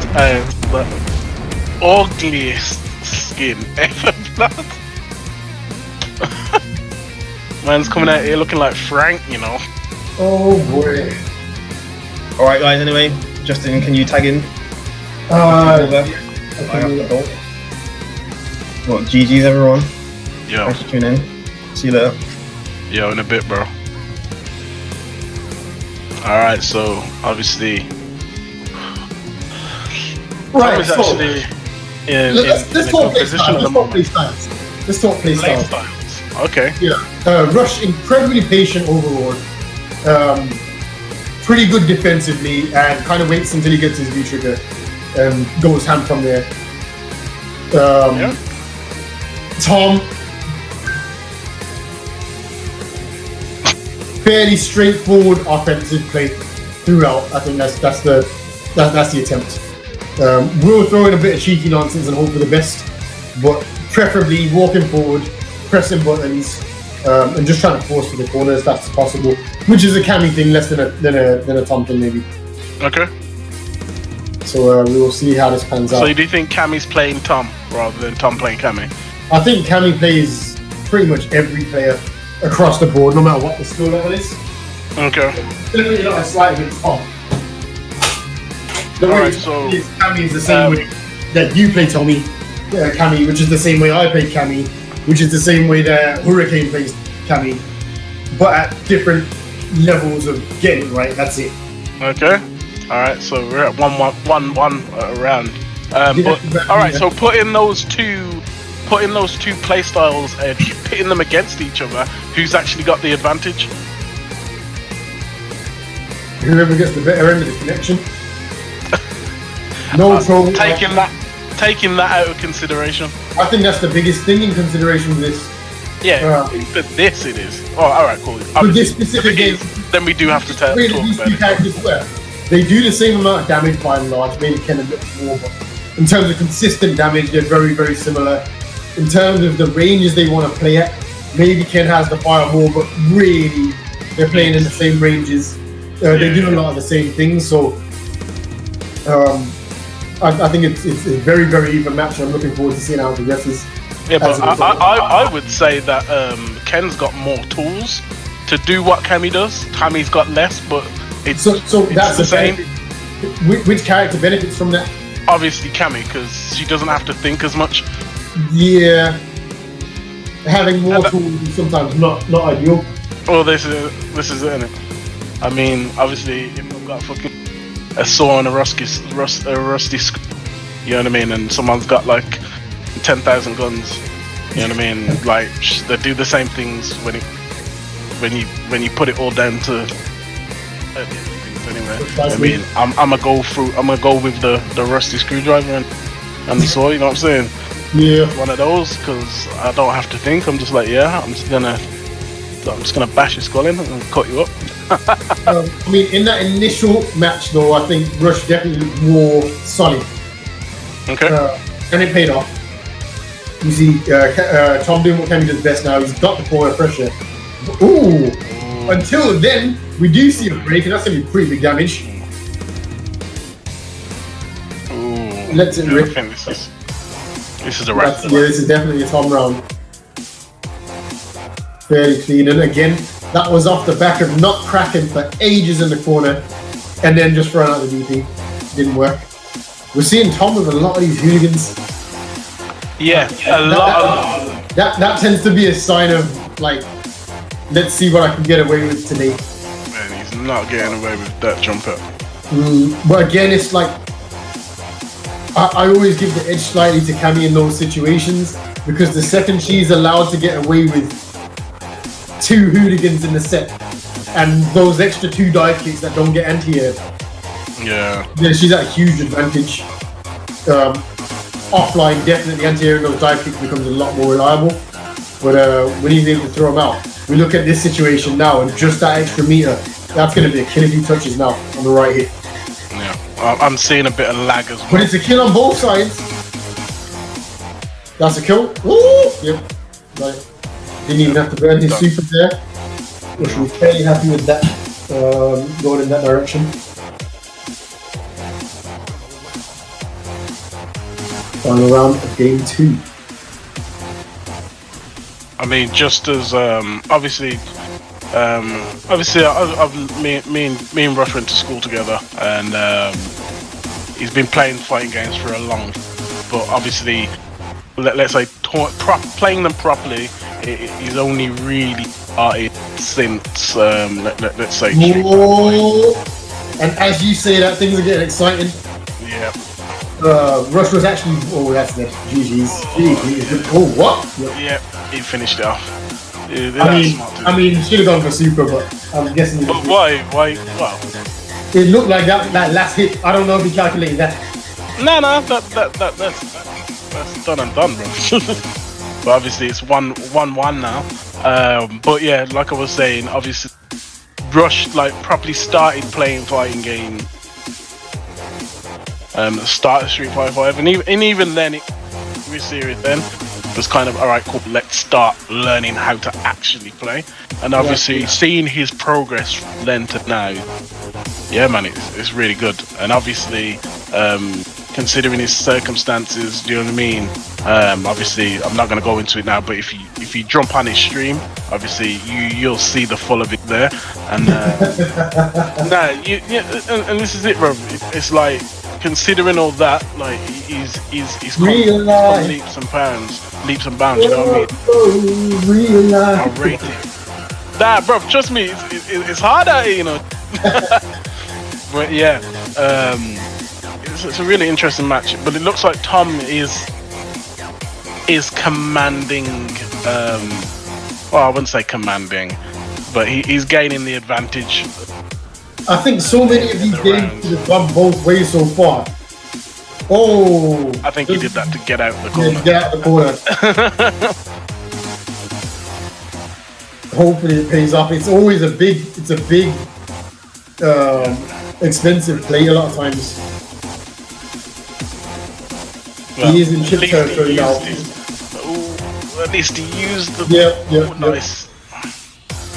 the ugliest skin ever, blood. Man's coming out here looking like Frank, you know. Oh boy. Alright guys, anyway, Justin, can you tag in? What, GG's everyone. Yo. Thanks for tuning in. See you later. Yo, in a bit, bro. Alright, so, obviously... Right, Tom is actually let's in a talk good position at the moment. Let's talk play styles. Okay. Yeah. Rush, incredibly patient overall. Pretty good defensively, and kind of waits until he gets his V trigger and goes ham from there. Yeah. Tom, fairly straightforward offensive play throughout. I think that's the attempt. We'll throw in a bit of cheeky nonsense and hope for the best, but preferably walking forward, pressing buttons, and just trying to force for the corner if that's possible, which is a Cammy thing less than a Tom thing maybe. Okay. So we will see how this pans out. So do you think Cammy's playing Tom rather than Tom playing Cammy? I think Cammy plays pretty much every player across the board, no matter what the skill level is. Okay. Definitely not a slight against Tom. The way Alright, so Cammy is the same way that you play Tommy, Cammy, which is the same way I play Cammy, which is the same way that Hurricane plays Cammy, but at different levels of getting it right. That's it. Okay. Alright, so we're at 1-1 round. Alright, so putting those two play styles and pitting them against each other, who's actually got the advantage? Whoever gets the better end of the connection. No trouble. Taking that out of consideration. I think that's the biggest thing in consideration with this. Yeah, for this it is. Oh, alright, cool. For this specific game, then we do have to talk these about two characters were. They do the same amount of damage by and large, maybe Ken a bit more, but in terms of consistent damage, they're very, very similar. In terms of the ranges they want to play at, maybe Ken has the fire more, but really, they're playing in the same ranges. They do a lot of the same things, so I think it's a very, very even match. I'm looking forward to seeing how it progresses. Yeah, but I would say that Ken's got more tools to do what Cammy does. Cammy's got less, but it's that's the same. Which character benefits from that? Obviously Cammy, because she doesn't have to think as much. Yeah, having more tools is sometimes not ideal. Well, this is it, isn't it? I mean, obviously, if I've got fucking a saw and a rusty you know what I mean, and someone's got like 10,000 guns, you know what I mean, like they do the same things when you put it all down to things anyway. I mean, I'm gonna go with the rusty screwdriver and the saw, you know what I'm saying? Yeah, one of those, because I don't have to think. I'm just like, yeah, I'm just gonna bash your skull in and cut you up. I mean, in that initial match though, I think Rush definitely looked more solid. Okay. And it paid off. You see, Tom doing what Cammy does best now. He's got the corner pressure. Ooh. Until then, we do see a break, and that's gonna be pretty big damage. Ooh. Let's it rip. This is a wrap. Yeah, this is definitely a Tom round. Fairly clean, and again, that was off the back of not cracking for ages in the corner, and then just throwing out the DP. Didn't work. We're seeing Tom with a lot of these hooligans. Yeah, that tends to be a sign of like, let's see what I can get away with today. Man, he's not getting away with that jump up. But again, it's like I always give the edge slightly to Cammy in those situations, because the second she's allowed to get away with 2 hooligans in the set and those extra 2 dive kicks that don't get anti-aired, yeah, she's at a huge advantage. Offline, definitely anti-airing those dive kicks becomes a lot more reliable, but when he's able to throw them out, we look at this situation now, and just that extra meter, that's going to be a kill if he touches now on the right hit. Yeah, I'm seeing a bit of lag as well. But it's a kill on both sides. That's a kill. Woo! Yep. Right. Didn't even have to burn his super there. Which we're fairly happy with that, going in that direction. Final round of game 2. I mean, just as obviously, me and Rush went to school together, and he's been playing fighting games for a long. But obviously, let's say playing them properly, he's only really started since let's say. Whoa. And as you say that, things are getting exciting. Yeah. Rush was actually. Oh, that's the GG's. Oh, what? Yeah, he finished it off. I mean, he should have gone for super, but I'm guessing. But why? Wow. It looked like that last hit. I don't know if he calculated that. No, that's done and done, bro. But obviously it's 1-1 now. But yeah, like I was saying, obviously Rush like properly started playing fighting game. Start of Street Fighter 5, and even then, it was serious. Then it was kind of alright, cool. Let's start learning how to actually play, and obviously seeing his progress from then to now. Yeah, man, it's really good, and obviously, considering his circumstances, do you know what I mean? Obviously, I'm not going to go into it now, but if you jump on his stream, obviously you'll see the full of it there, and and this is it, bro. It's like, considering all that, like he's come leaps and bounds, you know what I mean? I'll rate it. Nah, bro, trust me, it's hard out here, you know. But yeah, it's a really interesting match. But it looks like Tom is commanding. Well, I wouldn't say commanding, but he's gaining the advantage. I think so many of these games have gone both ways so far. Oh! I think he did that to get out of the corner. Yeah, get out of the corner. Hopefully it pays off. It's always a big, expensive play a lot of times. Well, he is in chip territory now. At least he used the. Yeah. Nice.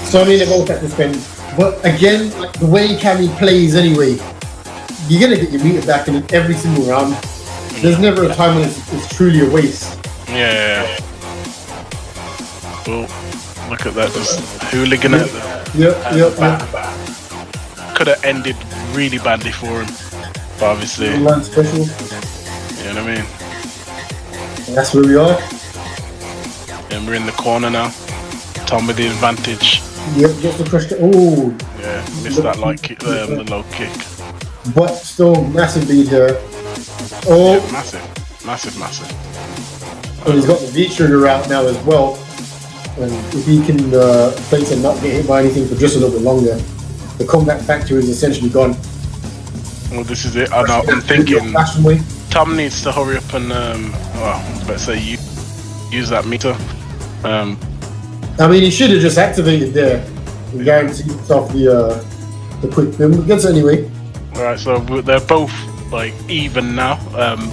So I mean, they both have to spend. But again, like the way Cammy plays anyway, you're gonna get your meter back in every single round. There's never a time when it's truly a waste. Yeah. Well, look at that, just hooligan at Yep. Could have ended really badly for him, but obviously, Land special. you know what I mean? That's where we are. And we're in the corner now. Tom with the advantage. Yep, just the crush. Oh! Yeah, missed that light kick, the low kick. But still massive lead here. Oh! Yeah, massive. And he's got the V trigger out now as well. And if he can place and not get hit by anything for just a little bit longer, the combat factor is essentially gone. Well, this is it. I'm thinking Tom needs to hurry up and let's say use that meter. I mean, he should have just activated there and guaranteed himself the quick win. But gets it anyway. All right, so they're both like even now,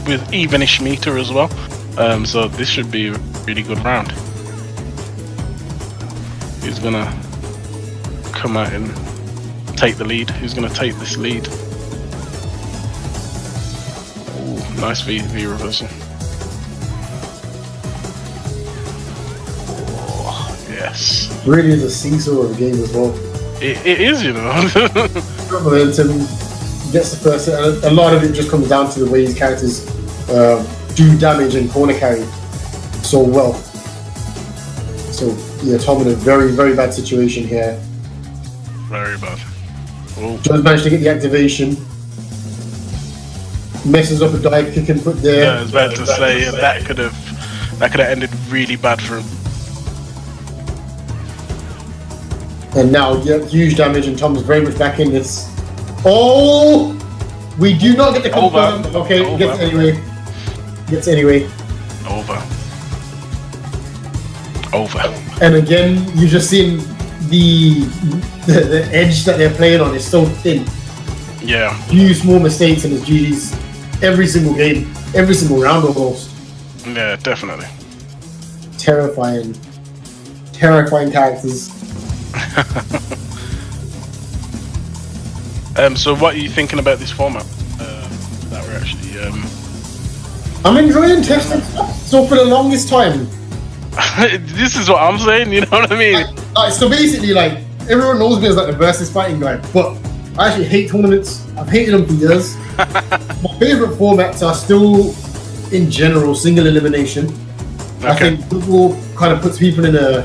with evenish meter as well. So this should be a really good round. Who's gonna come out and take the lead? Who's gonna take this lead? Ooh, nice V reversal. Oh, yes. Really is a seesaw of a game as well. It is, you know. Momentum gets the first hit, and a lot of it just comes down to the way his characters do damage and corner carry so well. So yeah, Tom in a very, very bad situation here. Very bad. Oh. Just managed to get the activation. Messes up a dive kick and put there. Yeah, I was about to say that could have ended really bad for him. And now, yeah, huge damage, and Tom's very much back in this. Oh! We do not get the confirm. Okay, Over. Gets anyway. Over. And again, you're just seeing the edge that they're playing on is so thin. Yeah. Few small mistakes and it's GG's every single game, every single round almost. Yeah, definitely. Terrifying characters. So what are you thinking about this format that we're actually I'm enjoying testing stuff. So for the longest time, This is what I'm saying. You know what I mean? so basically, like everyone knows me as like the versus fighting guy, but I actually hate tournaments. I've hated them for years. My favorite formats are still, in general, single elimination. I Okay. think football kind of puts people in a.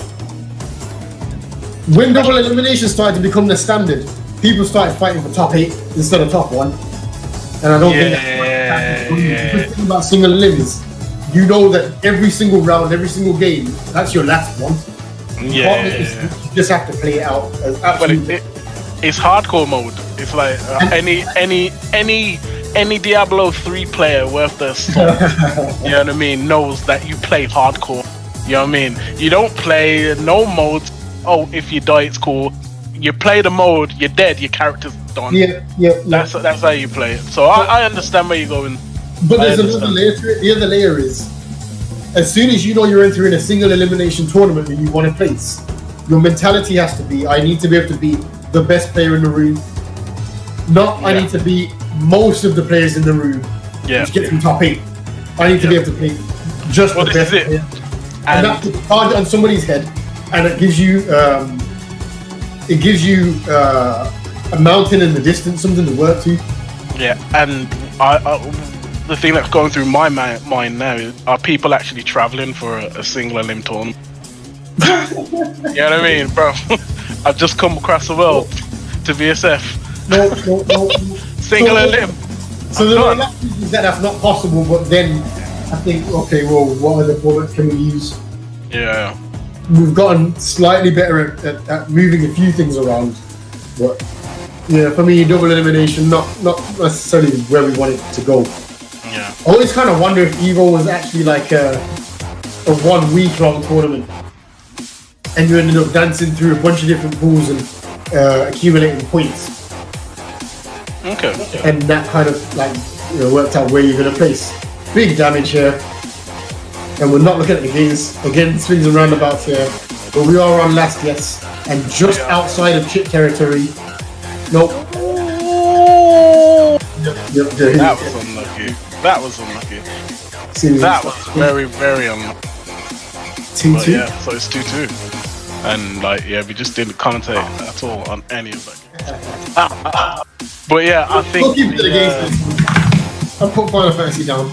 When double elimination started to become the standard, people started fighting for top 8 instead of top 1. And I don't think that's the good thing about single elims. You know that every single round, every single game, that's your last one. You just have to play it out as But absolutely. it's hardcore mode. It's like any Diablo 3 player worth their salt, you know what I mean, knows that you play hardcore. You know what I mean? You don't play no modes. Oh, if you die, it's cool. You play the mode, you're dead. Your character's done. Yeah. That's how you play it. So I understand where you're going. But there's another layer to it. The other layer is, as soon as you know you're entering a single elimination tournament and you want to place, your mentality has to be, I need to be able to be the best player in the room. Not, I need to be most of the players in the room. Yeah. Which gets me top 8. I need to be able to play just the This best is it. player. And that puts a target on somebody's head, and it gives you a mountain in the distance, something to work to. Yeah, and the thing that's going through my mind now is, are people actually traveling for a single elim tournament? You know what I mean, bro? I've just come across the world to VSF. No. Single elim. So there are things that's not possible, but then I think, okay, well, what other formats can we use? Yeah. We've gotten slightly better at moving a few things around, but yeah, for me, double elimination, not necessarily where we want it to go. Yeah. I always kind of wonder if Evo was actually like a 1 week long tournament, and you ended up dancing through a bunch of different pools and accumulating points. Okay. And that kind of like worked out where you're gonna place. Big damage here, and we're not looking at the games again. Swings and roundabouts here, but we are on last, yes, and just outside of chip territory. Nope. Yep. That was unlucky. That was unlucky. Seriously. That was very, very unlucky. 2-2. But yeah, so it's 2-2. And like, yeah, we just didn't commentate at all on any of that. But yeah, I think We'll keep it to the games. I'll put Final Fantasy down.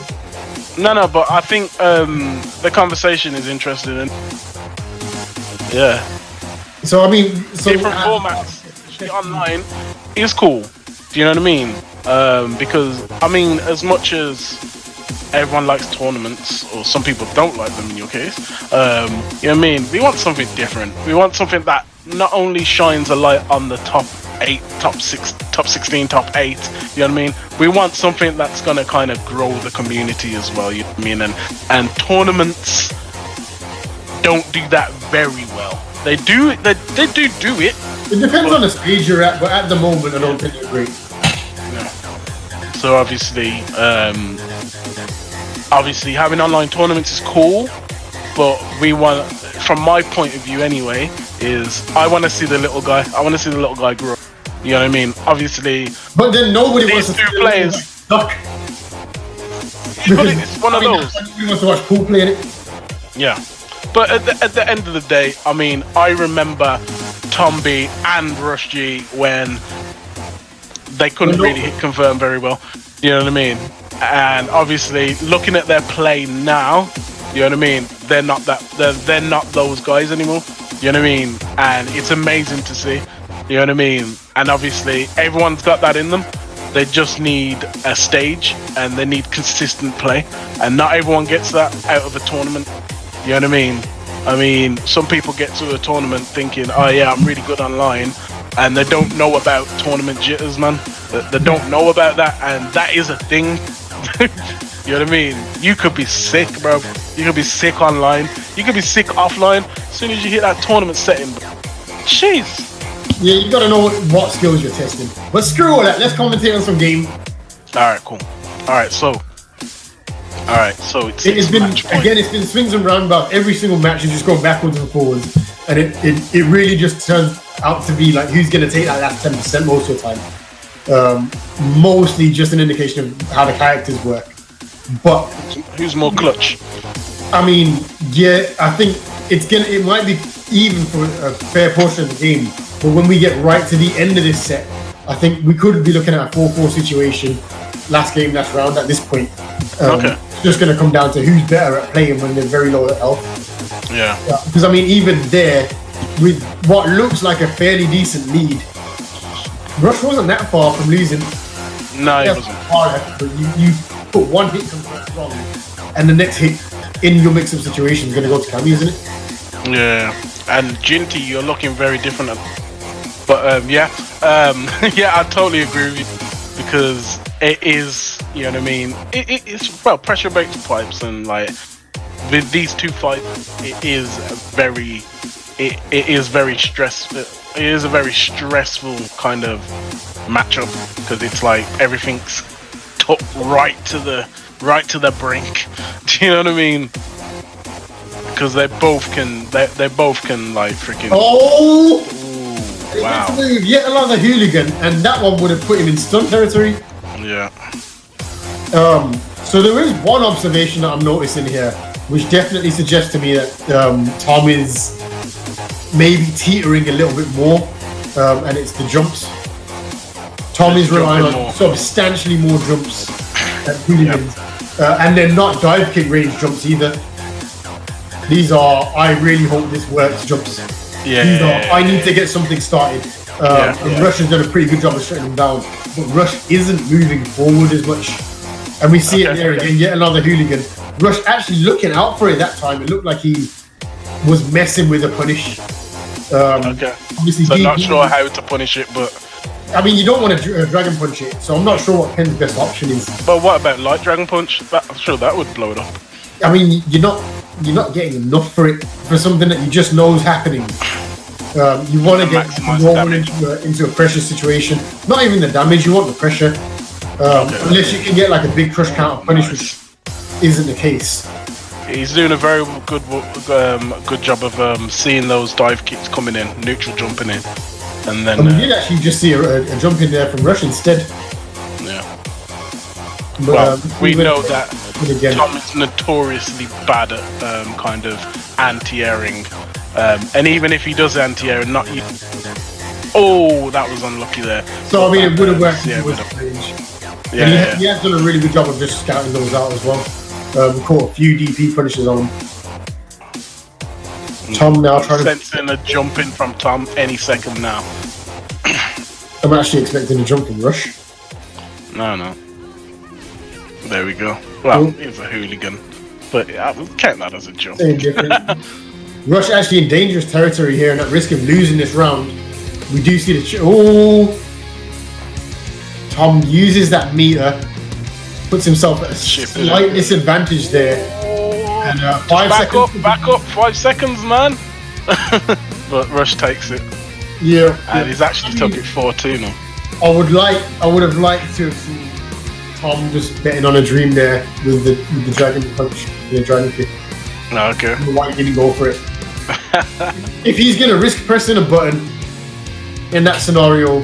No, but I think the conversation is interesting. And yeah, So I mean, different formats online is cool. Do you know what I mean? Because I mean, as much as everyone likes tournaments, or some people don't like them in your case, you know what I mean? We want something different. We want something that not only shines a light on the top 8, top 6, top 16, top 8, you know what I mean? We want something that's going to kind of grow the community as well, you know what I mean? And tournaments don't do that very well. They do it. It depends on the stage you're at, but at the moment, I don't think you're great. So obviously having online tournaments is cool, but we want, from my point of view anyway, is I want to see the little guy. I want to see the little guy grow. You know what I mean? Obviously, But then nobody wants these to two players. stuck. But it's one of those. Nobody wants to watch pool play in it. Yeah. But at the end of the day, I mean, I remember Tomby and Rush G when they couldn't really hit confirm very well. You know what I mean? And obviously, looking at their play now, you know what I mean? They're not those guys anymore. You know what I mean? And it's amazing to see. You know what I mean? And obviously, everyone's got that in them. They just need a stage and they need consistent play. And not everyone gets that out of a tournament. You know what I mean? I mean, some people get to a tournament thinking, oh yeah, I'm really good online. And they don't know about tournament jitters, man. They don't know about that. And that is a thing. You know what I mean? You could be sick, bro. You could be sick online. You could be sick offline. As soon as you hit that tournament setting, jeez. Yeah, you gotta know what skills you're testing. But screw all that. Let's commentate on some game. Alright, cool. Alright, so it's It's been match point. again. It's been swings and roundabouts. Every single match is just going backwards and forwards, and it really just turns out to be like who's gonna take that last 10% most of the time. Mostly just an indication of how the characters work. But Who's more clutch? I mean, yeah, I think it might be even for a fair portion of the game. But when we get right to the end of this set, I think we could be looking at a 4-4 situation, last game, last round at this point. Okay. It's just going to come down to who's better at playing when they're very low at health. Yeah. Because I mean, even there, with what looks like a fairly decent lead, Rush wasn't that far from losing. No, it wasn't. Harder, but you put one hit comes wrong, and the next hit in your mix-up situation is going to go to Cammy, isn't it? Yeah. And Jinty, you're looking very different. But yeah, I totally agree with you, because it is, you know what I mean. It's pressure-based pipes, and like with these two fights, it is very stressful. It is a very stressful kind of matchup, because it's like everything's took right to the brink. Do you know what I mean? Because they both can like freaking. Oh! Ooh, wow. Move yet another hooligan, and that one would have put him in stun territory. Yeah. So there is one observation that I'm noticing here, which definitely suggests to me that Tom is maybe teetering a little bit more, and it's the jumps. Tom is relying on substantially more jumps than hooligans, and they're not dive kick range jumps either. These are, I really hope this works jumps. I need to get something started. And Rush has done a pretty good job of shutting them down, but Rush isn't moving forward as much. And we see it there again, yet another hooligan. Rush actually looking out for it that time. It looked like he was messing with a punish. Obviously, so not sure how to punish it, but I mean, you don't want to dragon punch it, so I'm not sure what Ken's best option is. But what about light dragon punch? I'm sure that would blow it up. I mean, you're not getting enough for it, for something that you just know is happening. You want to get more into a pressure situation. Not even the damage, you want the pressure. Unless you can get like a big crush counter punish, which isn't the case. He's doing a very good job of seeing those dive kicks coming in, neutral jumping in, and then. We did actually just see a jump in there from Rush instead. Yeah. But, well, we know that Tom is notoriously bad at kind of anti-airing, and even if he does anti-air, not. Oh, that was unlucky there. So I mean, it would have worked. Yeah, he has done a really good job of just scouting those out as well. We caught a few DP punishes on him. Tom now trying to sensing a jump in from Tom any second now. I'm actually expecting a jump from Rush. No. There we go. Well, he's a hooligan, but I would count that as a jump. Same difference. Rush actually in dangerous territory here, and at risk of losing this round. We do see the Tom uses that meter, puts himself at a slight disadvantage there. And 5 seconds. Back up, 5 seconds, man. But Rush takes it. Yeah. And he's actually took it 4-2 now. I would have liked to have seen Tom just betting on a dream there with the dragon punch, the dragon kick. Okay. I don't know why he didn't go for it. If he's gonna risk pressing a button in that scenario,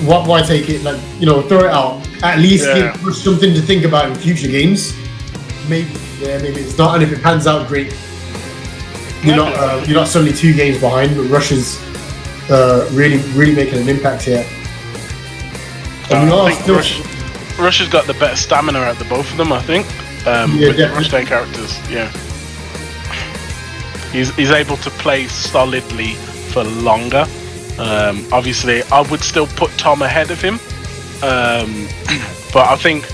why take it? Like, throw it out. At least give Rush something to think about in future games. Maybe it's not, and if it pans out, great. You're not suddenly 2 games behind, but Rush is really making an impact here. And I think Rush has got the better stamina out of the both of them, I think. With the Rush Day characters, He's able to play solidly for longer. Obviously, I would still put Tom ahead of him. But I think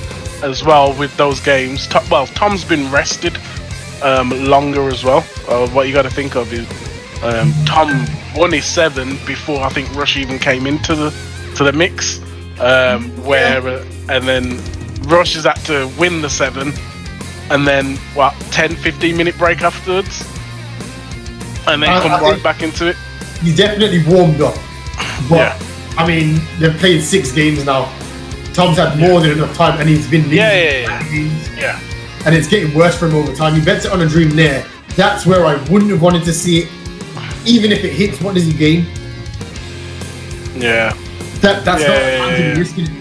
as well with those games, Tom's been rested longer as well. What you got to think of is Tom won his 7 before I think Rush even came into the mix. And then Rush has had to win the 7, and then 10-15 minute break afterwards, and then come right back into it. He's definitely warmed up, but I mean, they've played 6 games now. Tom's had more than enough time, and he's been games. And it's getting worse for him over time. He bets it on a dream there. That's where I wouldn't have wanted to see it. Even if it hits, what does he gain? Yeah. That's not risking it.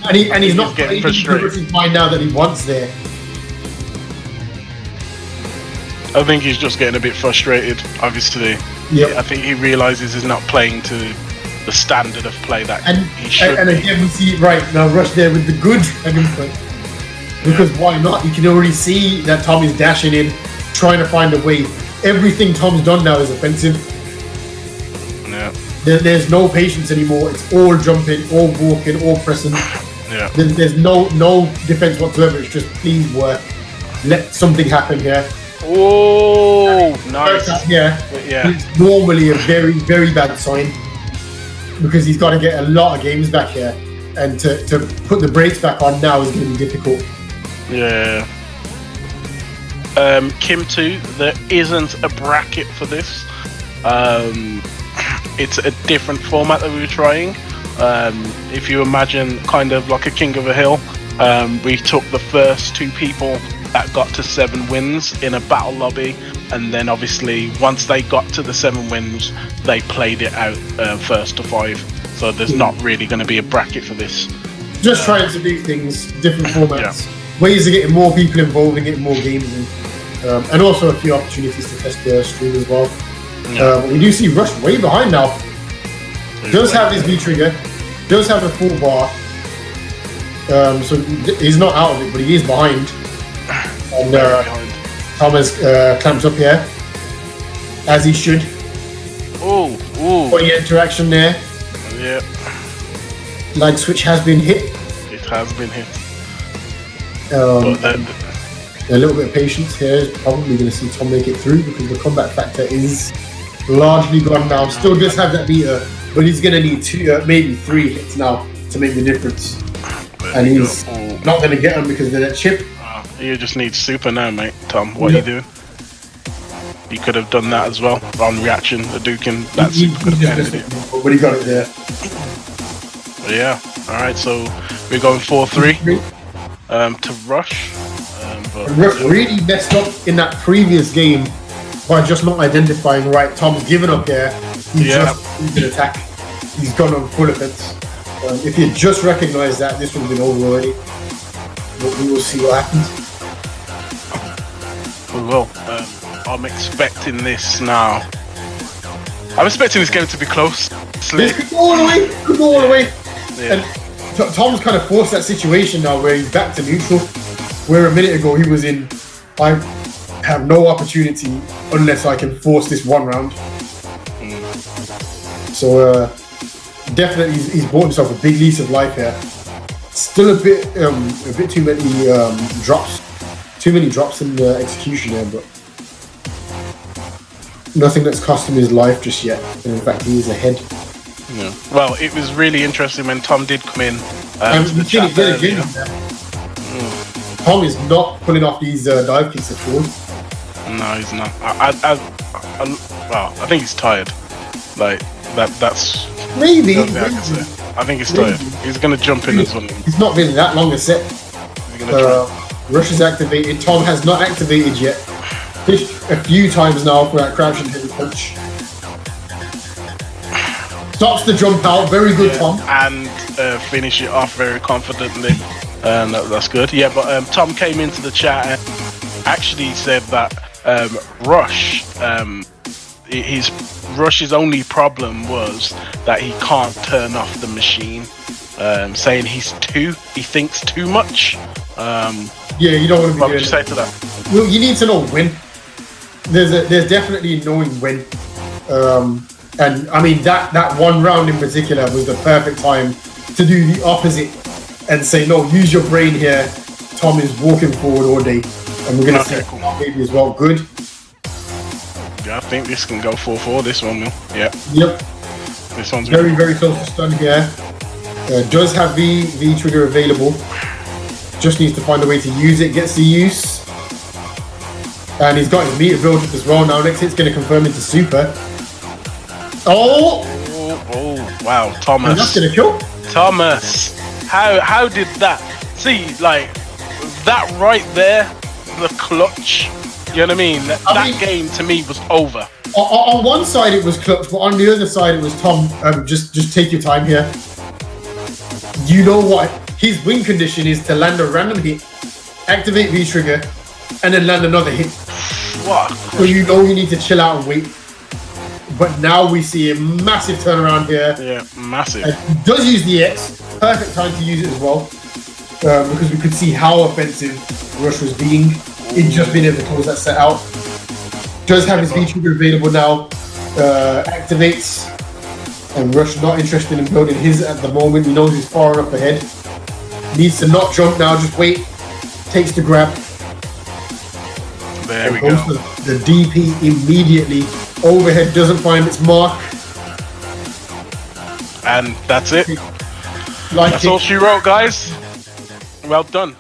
and he's not getting putting frustrated. his mind now that he wants there. I think he's just getting a bit frustrated. Obviously, Yep. I think he realizes he's not playing to the standard of play that he should. And again, we see right now Rush there with the good dragon foot. Because why not? You can already see that Tom is dashing in, trying to find a way. Everything Tom's done now is offensive. Yeah. There's no patience anymore. It's all jumping, all walking, all pressing. Yeah. There's no defense whatsoever. It's just please work. Let something happen here. Oh, nice. Yeah. It's normally a very, very bad sign because he's got to get a lot of games back here, and to put the brakes back on now is going to be difficult. Yeah. Kim 2, there isn't a bracket for this. It's a different format that we were trying. If you imagine kind of like a King of a Hill, we took the first 2 people that got to 7 wins in a battle lobby, and then obviously once they got to the 7 wins, they played it out first to 5. So there's not really going to be a bracket for this. Just trying to do things, different formats, ways of getting more people involved and getting more games in, and also a few opportunities to test the stream as well. We do see Rush way behind now. Does have his V trigger, does have a full bar, so he's not out of it, but he is behind. And Thomas clamps up here, as he should. Oh, Body interaction there. Yeah. Lag switch has been hit. It has been hit. A little bit of patience here is probably going to see Tom make it through because the combat factor is largely gone now. Still does have that meter, but he's going to need 2, maybe 3 hits now to make the difference. And he's not going to get them because of that chip. You just need super now, mate. Tom, what are you doing? You could have done that as well. On reaction, the Dukin, that super could have ended it. But he got it there. But yeah, alright, so we're going 4-3 to Rush. But Rush really messed up in that previous game by just not identifying right. Tom's given up there. He's an attack. He's gone on full offense. If he had just recognized that, this would have been over already. But we will see what happens. We will. I'm expecting this now. I'm expecting this game to be close. This could go all the way. Could go all the way. Yeah. And Tom's kind of forced that situation now where he's back to neutral. Where a minute ago he was in, I have no opportunity unless I can force this one round. So definitely he's bought himself a big lease of life here. Still a bit too many drops. Too many drops in the execution there, but nothing that's cost him his life just yet. And in fact, he is ahead. Yeah. Well, it was really interesting when Tom did come in. And we did again. Tom is not pulling off these dive kicks at all. No, he's not. Well, I think he's tired. Like that's maybe. I think he's tired. He's gonna jump in as well. He's not been that long a set. Rush is activated. Tom has not activated yet. Fished a few times now for that crouching heavy punch. Stops the jump out. Very good, Tom. And finish it off very confidently. That's good. Yeah, but Tom came into the chat and actually said that Rush, Rush's only problem was that he can't turn off the machine. Saying he thinks too much. Yeah, you don't want to be what would you say to that? Well, you need to know when. There's definitely knowing when. And I mean that one round in particular was the perfect time to do the opposite and say, no, use your brain here. Tom is walking forward all day, and we're gonna see maybe as well. Good. Yeah, I think this can go 4-4. This one will. Yeah. Yep. This one's very close to stun here. Does have V trigger available. Just needs to find a way to use it. Gets the use. And he's got his meter built up as well. Now next hit's going to confirm into super. Oh, wow, Thomas. And that's going to kill. Thomas. How did that? See, like, that right there, the clutch. You know what I mean? That game to me was over. On one side it was clutch, but on the other side it was Tom. Just take your time here. You know what his win condition is to land a random hit, activate V trigger, and then land another hit. What? So you know you need to chill out and wait. But now we see a massive turnaround here. Yeah, massive. And he does use the X. Perfect time to use it as well. Because we could see how offensive Rush was being in just being able to close that set out. Does have his V trigger available now. Activates. And Rush not interested in building his at the moment. He knows he's far enough ahead. Needs to not jump now, just wait. Takes the grab. There we Goes go. for the DP immediately. Overhead doesn't find its mark. And that's it. Like That's all she wrote, guys. Well done.